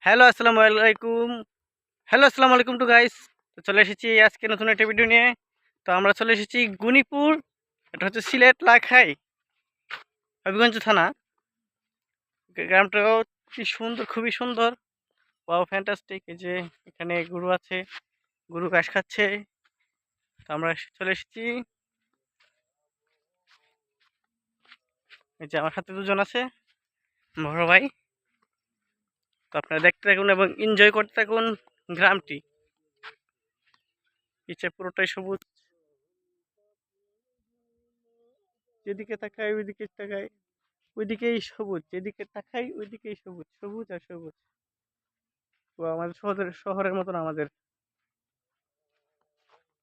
Hello আসসালামু আলাইকুম। আসসালামু আলাইকুম টু গাইস। তো চলে এসেছি আজকে নতুন একটা ভিডিও নিয়ে। তো আমরা চলে এসেছি গুনিপুর। এটা হচ্ছে সিলেট লাখাই হবিগঞ্জ থানা। গ্রামটাও কি সুন্দর, খুবই সুন্দর। Wow fantastic. এই যে এখানে গরু আছে, গরু ঘাস খাচ্ছে। তো আমরা চলে এসেছি। এই যে আমার সাথে দুজন আছে, বড় ভাই। তো আপনারা দেখতে থাকুন এবং এনজয় করতে থাকুন গ্রামটি। পিছে পুরোটাই সবুজ, যেদিকে তাকাই ওইদিকে তাকাই ওইদিকেই সবুজ, যেদিকে তাকাই ওইদিকেই সবুজ, সবুজ আর সবুজ। তো আমাদের শহরের মতন আমাদের।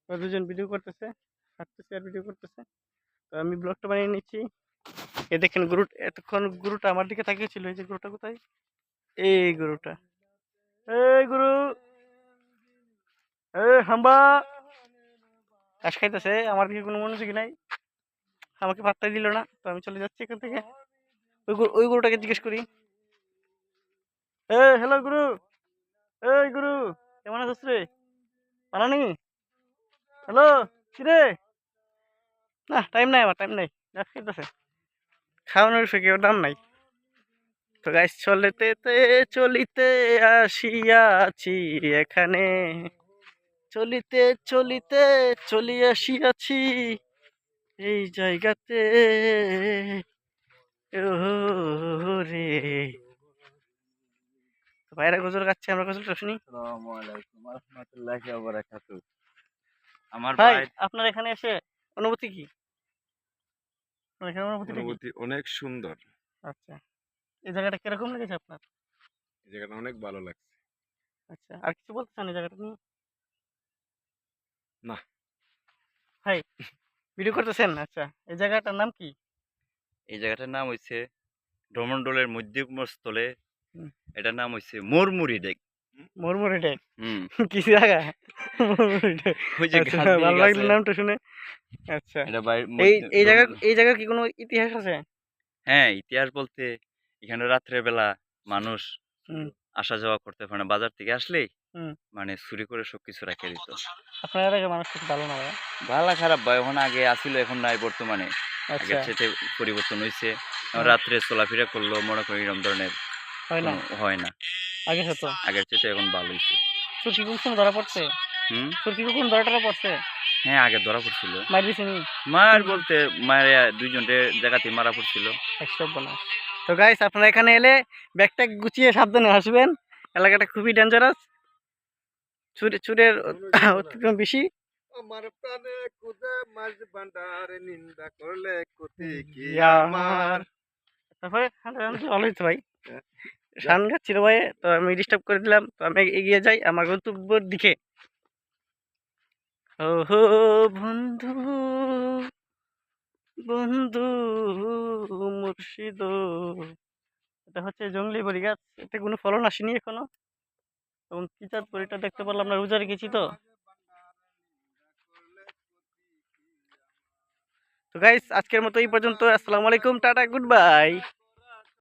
ওরা দুজন ভিডিও করতেছে, হাঁটতেছে আর ভিডিও করতেছে। তো আমি ব্লগটা বানিয়ে নিচ্ছি। এ দেখেন গরু, এতক্ষণ গরুটা আমার দিকে তাকিয়েছিল। এই যে গরুটা কোথায়, এই গরুটা, এই গরু, এই হাম্বা ঘাস খাইতেছে, আমার দিকে কোনো মনোযোগী নাই, আমাকে পাত্তাই দিল না। তো আমি চলে যাচ্ছি এখান থেকে। ওই গরুটাকে জিজ্ঞেস করি, এই হ্যালো গুরু, এই গুরু, কেমন আছিস রে? বানানি, হ্যালো, কিরে? না, টাইম নাই, আমার টাইম নাই, ঘাস খাইতেছে, খাওয়ানোর কেউ দাম নাই। তো গাইস চলিতে আসিয়াছি এখানে, চলিতে চলিতে চলি আসিয়াছি এই জায়গাতে। রে ভাইরা গজল গাচ্ছে, আমরা গজলটা শুনি। আসসালামু আলাইকুম ওয়া রাহমাতুল্লাহি ওয়া বারাকাতুহু। আমার ভাই ভাই আপনার এখানে এসে অনুভূতি কি? আপনার এখানে অনুভূতিটা কি? অনুভূতি অনেক সুন্দর। আচ্ছা, এই জায়গাটা কিরকম লেগেছে আপনার? এই জায়গাটা অনেক ভালো লাগছে। আচ্ছা, আর কিছু বলতে চান এই জায়গাটা নিয়ে? না। ভাই ভিডিও করতেছেন? আচ্ছা, এই জায়গাটার নাম কি? এই জায়গাটার নাম হইছে ডমন্ডলের মধ্যস্থলে। হুম, এটার নাম হইছে মুরমুরি ডেক। মুরমুরি ড্যাম। হুম। কি জায়গা? মুরমুরি ড্যাম। ওই যে আচ্ছা, গাছ দিয়ে ভালো লাগলো গাছে নামটা শুনে। আচ্ছা, এটা বাই এই মধ্যে এই জায়গা, ডমন্ডল। এই জায়গার কি কোনো ইতিহাস আছে? হ্যাঁ, ইতিহাস বলতে এখানে রাত্রে বেলা মানুষ হুম, আসা যাওয়া করতে পারে না। বাজার থেকে আসলেই হুম। মানে চুরি করে সবকিছু রেখে দিত। আপনার এলাকার মানুষ খুব ভালো না ভাইয়া? ভালা খারাপ ভাই, এখন আগে আসিল এখন নাই বর্তমানে। আচ্ছা, আগের চাইতে পরিবর্তন হইছে। এখন হুম, রাত্রে চলাফেরা করলেও মনে করি এরকম ধরনের হয় না? কোনো হয় না। আগে হতো। আগের চাইতে এখন ভালো হইছে। চোর কি কখনো ধরা পড়ছে? হুম? চোর কি কখনো ধরা টরা পড়ছে? হ্যাঁ, আগে ধরা পড়ছিল। মার দিছে নি? মার বলতে মাইরা ২ জনরে জায়গাতেই মারা পড়ছিল। একশো না। তো গাইস আপনারা এখানে এলে ব্যাগটা গুছিয়ে সাবধানে আসবেন। এলাকাটা খুবই ডেঞ্জারাস, চুরের অতিক্রম বেশি। আমার প্রাণে খুদে মাঝ ভান্ডারে নিন্দা করলে ক্ষতি কি আমার আমার। তারপরে ভালোই তো ভাই, গান গাচ্ছিল ভাই। তো আমি ডিস্টার্ব করে দিলাম। তো আমি এগিয়ে যাই আমার গন্তব্যের দিকে। ওহো বন্ধু, বন্ধু মুর্শিদ, এটা হচ্ছে জঙ্গলি বড়ি গাছ। এতে কোনো ফলন আসেনি এখনো, এবং কি জাত বড়িটা দেখতে পারলাম না, রোজা রেখেছি তো। তো গাইস আজকের মতো এই পর্যন্ত। আসসালামু আলাইকুম, টাটা, গুড বাই।